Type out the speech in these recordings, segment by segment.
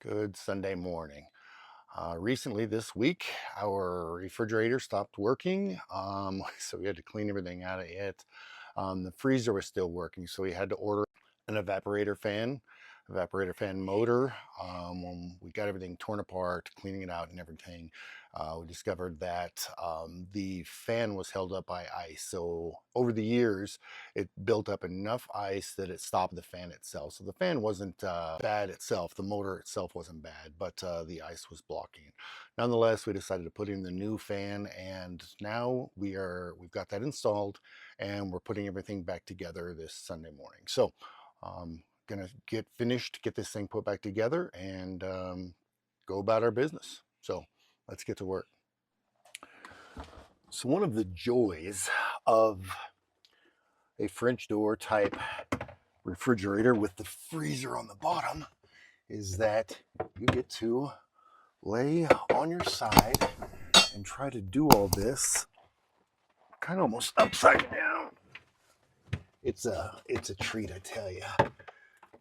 Good Sunday morning. Recently this week, our refrigerator stopped working, so we had to clean everything out of it. The freezer was still working, so we had to order an evaporator fan motor. When we got everything torn apart, cleaning it out and everything, we discovered that the fan was held up by ice. So over the years, it built up enough ice that it stopped the fan itself. So the fan wasn't bad itself. The motor itself wasn't bad, but the ice was blocking. Nonetheless, we decided to put in the new fan, and now we've got that installed, and we're putting everything back together this Sunday morning. So gonna get this thing put back together, and go about our business. So let's get to work. So one of the joys of a French door type refrigerator with the freezer on the bottom is that you get to lay on your side and try to do all this kind of almost upside down. It's a treat, I tell you.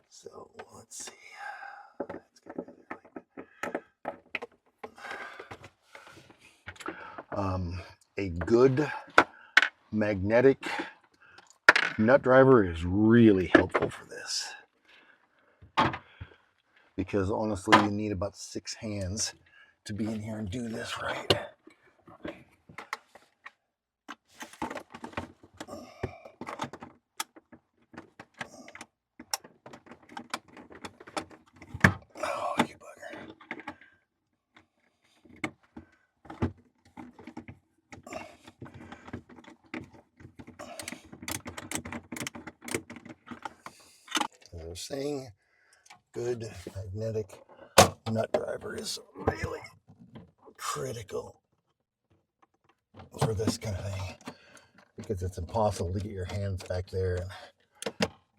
So let's see. A good magnetic nut driver is really helpful for this, because honestly, you need about 6 hands to be in here and do this right. Oh, you bugger. As I was saying, good magnetic nut driver is really critical for this kind of thing, because it's impossible to get your hands back there and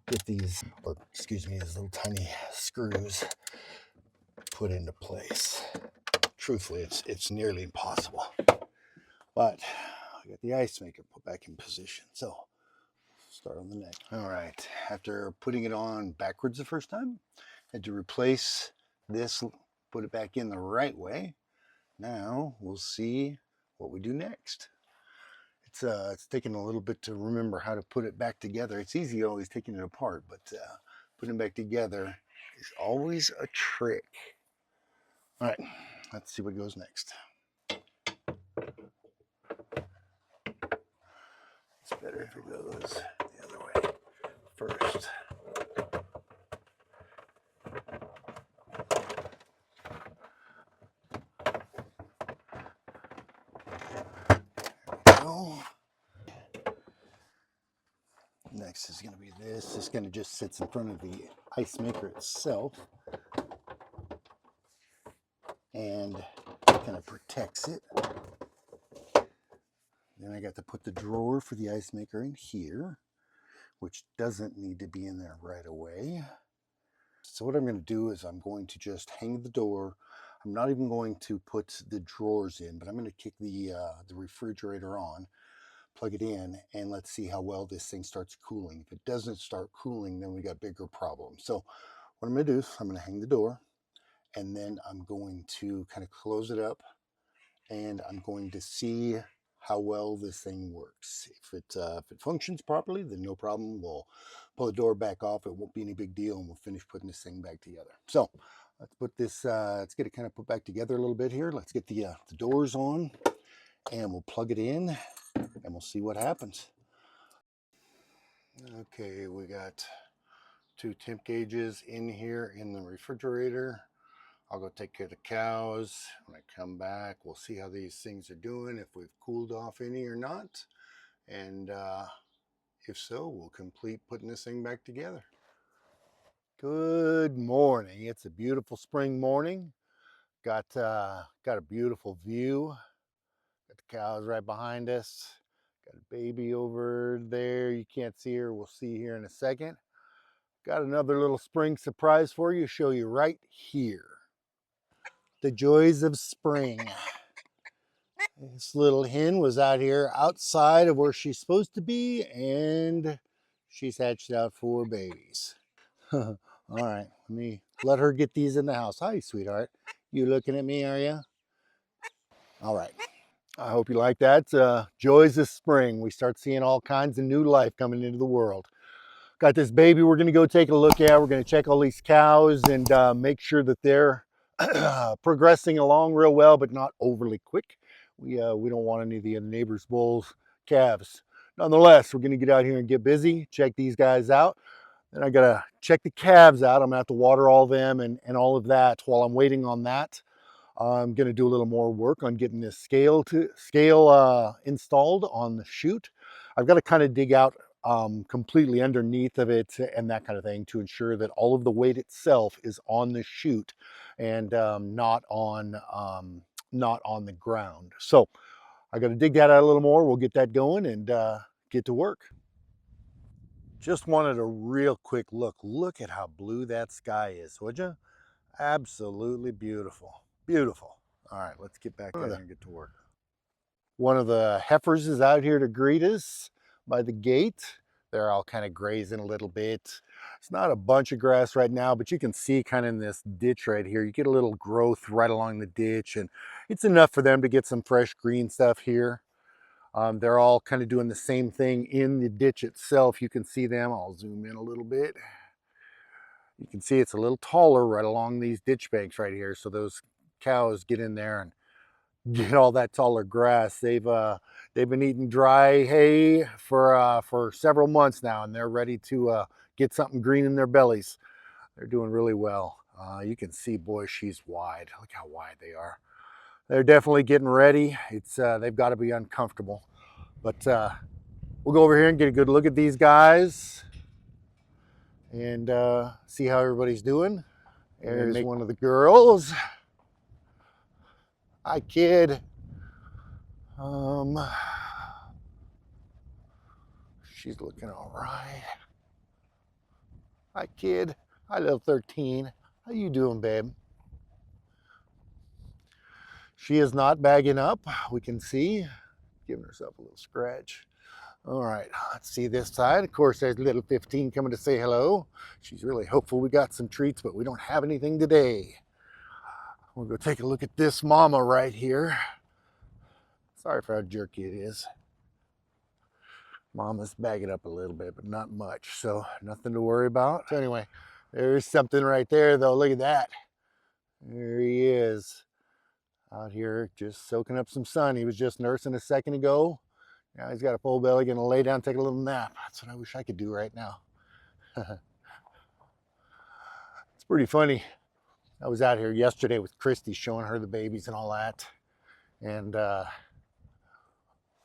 get these little tiny screws put into place. Truthfully, it's nearly impossible. But I got the ice maker put back in position, so start on the neck. All right, after putting it on backwards the first time, had to replace this, put it back in the right way. Now we'll see what we do next. It's taking a little bit to remember how to put it back together. It's easy always taking it apart, but putting it back together is always a trick. All right, let's see what goes next. It's better if it goes the other way first. Next is going to be this. It's going to just sit in front of the ice maker itself, and kind of protects it. Then I got to put the drawer for the ice maker in here, which doesn't need to be in there right away. So what I'm going to do is I'm going to just hang the door. I'm not even going to put the drawers in, but I'm going to kick the refrigerator on, plug it in, and let's see how well this thing starts cooling. If it doesn't start cooling, then we got bigger problems. So what I'm going to do is I'm going to hang the door, and then I'm going to kind of close it up, and I'm going to see how well this thing works. If it functions properly, then no problem. We'll pull the door back off. It won't be any big deal, and we'll finish putting this thing back together. So let's put this. Let's get it kind of put back together a little bit here. Let's get the doors on, and we'll plug it in, and we'll see what happens. Okay, we got 2 temp gauges in here in the refrigerator. I'll go take care of the cows. When I come back, we'll see how these things are doing, if we've cooled off any or not. And if so, we'll complete putting this thing back together. Good morning. It's a beautiful spring morning. Got a beautiful view. Got the cows right behind us. Got a baby over there. You can't see her. We'll see here in a second. Got another little spring surprise for you. Show you right here. The joys of spring. This little hen was out here outside of where she's supposed to be, and she's hatched out 4 babies. All right, let me let her get these in the house. Hi, sweetheart. You looking at me, are you? All right. I hope you like that. Joys of spring. We start seeing all kinds of new life coming into the world. Got this baby we're going to go take a look at. We're going to check all these cows and make sure that they're progressing along real well, but not overly quick. We don't want any of the neighbors' bulls, calves. Nonetheless, we're going to get out here and get busy, check these guys out. Then I got to check the calves out. I'm going to have to water all them and all of that. While I'm waiting on that, I'm going to do a little more work on getting this scale installed on the chute. I've got to kind of dig out completely underneath of it and that kind of thing to ensure that all of the weight itself is on the chute and not on the ground. So I got to dig that out a little more. We'll get that going and get to work. Just wanted a real quick look. Look at how blue that sky is, would you? Absolutely beautiful. Beautiful. All right, let's get back out and get to work. One of the heifers is out here to greet us by the gate. They're all kind of grazing a little bit. It's not a bunch of grass right now, but you can see kind of in this ditch right here, you get a little growth right along the ditch, and it's enough for them to get some fresh green stuff here. They're all kind of doing the same thing in the ditch itself. You can see them. I'll zoom in a little bit. You can see it's a little taller right along these ditch banks right here. So those cows get in there and get all that taller grass. They've been eating dry hay for several months now, and they're ready to get something green in their bellies. They're doing really well. You can see, boy, she's wide. Look how wide they are. They're definitely getting ready. It's they've got to be uncomfortable, but we'll go over here and get a good look at these guys and see how everybody's doing. There's one of the girls. Hi, kid. She's looking all right. Hi, kid. Hi, little 13. How you doing, babe? She is not bagging up. We can see. Giving herself a little scratch. All right, let's see this side. Of course, there's little 15 coming to say hello. She's really hopeful we got some treats, but we don't have anything today. We'll go take a look at this mama right here. Sorry for how jerky it is. Mama's bagging up a little bit, but not much, so nothing to worry about. So anyway, there's something right there, though. Look at that. There he is, out here just soaking up some sun. He was just nursing a second ago. Now he's got a full belly, gonna lay down, take a little nap. That's what I wish I could do right now. It's pretty funny. I was out here yesterday with Christy showing her the babies and all that. And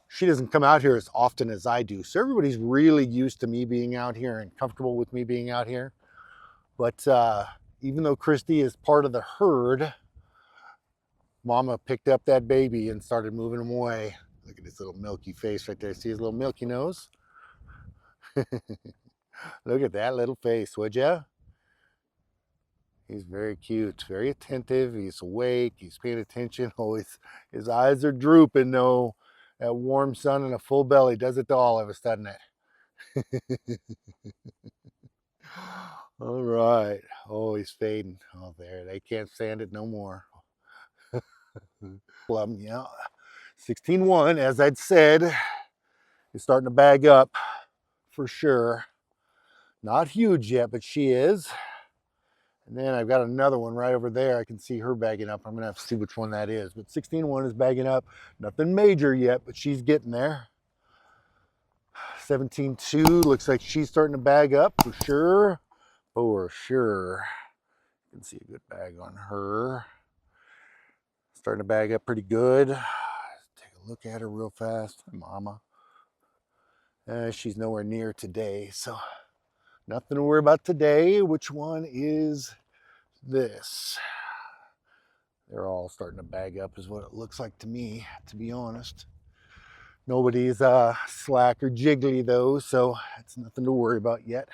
she doesn't come out here as often as I do. So everybody's really used to me being out here and comfortable with me being out here. But even though Christy is part of the herd, Mama picked up that baby and started moving him away. Look at his little milky face right there. See his little milky nose? Look at that little face, would ya? He's very cute, very attentive. He's awake, he's paying attention. Always, his eyes are drooping though. That warm sun and a full belly does it to all of us, doesn't it? All right. Oh, he's fading. Oh, there. They can't stand it no more. Yeah. 16-1, as I'd said, is starting to bag up for sure. Not huge yet, but she is. And then I've got another one right over there. I can see her bagging up. I'm going to have to see which one that is. But 16-1 is bagging up. Nothing major yet, but she's getting there. 17-2 looks like she's starting to bag up for sure. For sure. You can see a good bag on her. Starting to bag up pretty good. Take a look at her real fast. Mama. She's nowhere near today, so nothing to worry about today. Which one is this? They're all starting to bag up is what it looks like to me, to be honest. Nobody's slack or jiggly though, so it's nothing to worry about yet.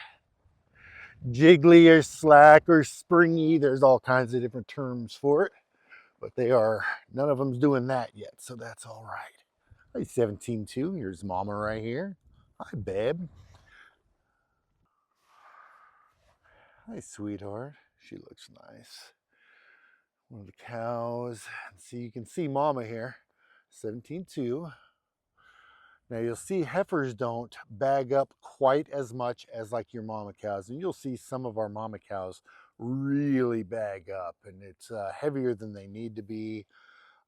Jiggly or slack or springy, there's all kinds of different terms for it, but none of them's doing that yet, so that's all right. Hey, 17-2, here's Mama right here. Hi, babe. Hi, sweetheart. She looks nice. One of the cows. See, you can see Mama here, 17.2. Now you'll see heifers don't bag up quite as much as like your mama cows, and you'll see some of our mama cows really bag up, and it's heavier than they need to be,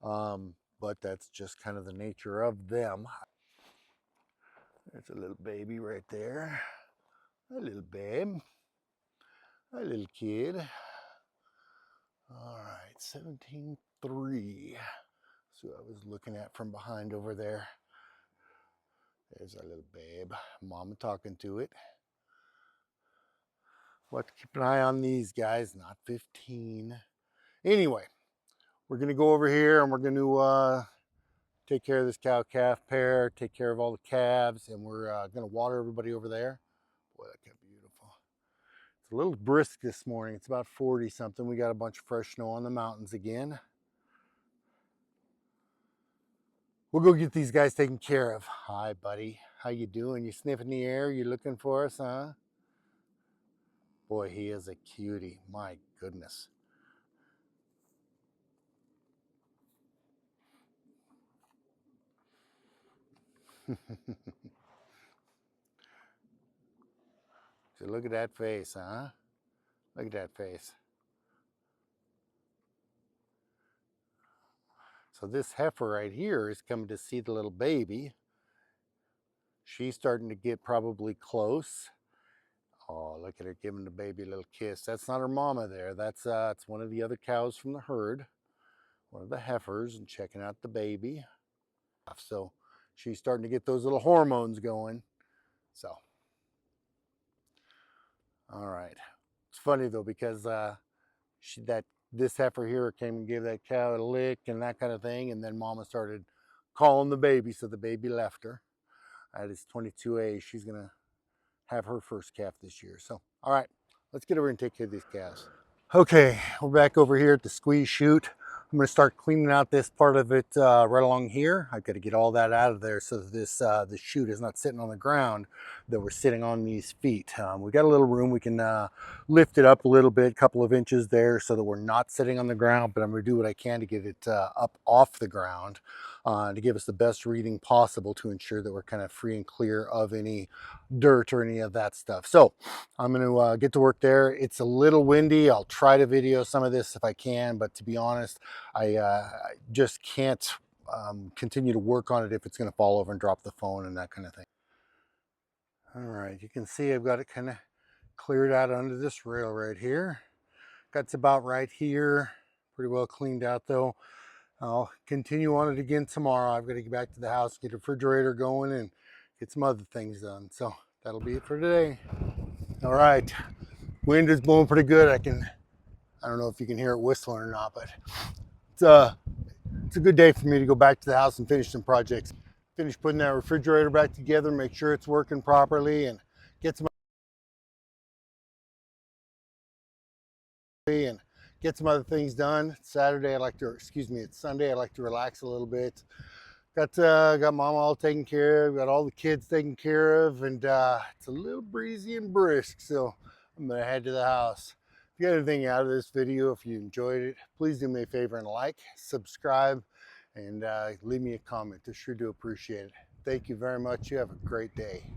but that's just kind of the nature of them. There's a little baby right there, a little babe, a little kid. All right, 17.3. So I was looking at from behind over there. There's our little babe. Mama talking to it. We'll have to keep an eye on these guys, not 15. Anyway, we're going to go over here and we're going to take care of this cow-calf pair, take care of all the calves, and we're going to water everybody over there. Boy, that got beautiful. It's a little brisk this morning. It's about 40 something. We got a bunch of fresh snow on the mountains again. We'll go get these guys taken care of. Hi, buddy. How you doing? You sniffing the air? You looking for us, huh? Boy, he is a cutie. My goodness. So look at that face, huh? Look at that face. So this heifer right here is coming to see the little baby. She's starting to get probably close. Oh, look at her giving the baby a little kiss. That's not her mama there. That's it's one of the other cows from the herd, one of the heifers, and checking out the baby. So she's starting to get those little hormones going. So, all right. It's funny though, because this heifer here came and gave that cow a lick and that kind of thing, and then Mama started calling the baby, so the baby left her. That is 22A. She's gonna have her first calf this year. So, all right, let's get over and take care of these calves. Okay, we're back over here at the squeeze chute. I'm going to start cleaning out this part of it right along here. I've got to get all that out of there so that this chute is not sitting on the ground, that we're sitting on these feet. We got a little room. We can lift it up a little bit, a couple of inches there, so that we're not sitting on the ground, but I'm going to do what I can to get it up off the ground to give us the best reading possible, to ensure that we're kind of free and clear of any dirt or any of that stuff. So I'm going to get to work there. It's a little windy. I'll try to video some of this if I can, but to be honest, I just can't continue to work on it if it's going to fall over and drop the phone and that kind of thing. All right, you can see I've got it kind of cleared out under this rail right here. That's about right here. Pretty well cleaned out though. I'll continue on it again tomorrow. I've got to get back to the house, get a refrigerator going, and get some other things done. So that'll be it for today. All right, wind is blowing pretty good. I don't know if you can hear it whistling or not, but it's a good day for me to go back to the house and finish some projects. Finish putting that refrigerator back together, make sure it's working properly, and get some other things done. It's Sunday, I like to relax a little bit. Got Mama all taken care of, got all the kids taken care of, and it's a little breezy and brisk, so I'm gonna head to the house. If you got anything out of this video, if you enjoyed it, please do me a favor and like, subscribe, and leave me a comment. I sure do appreciate it. Thank you very much. You have a great day.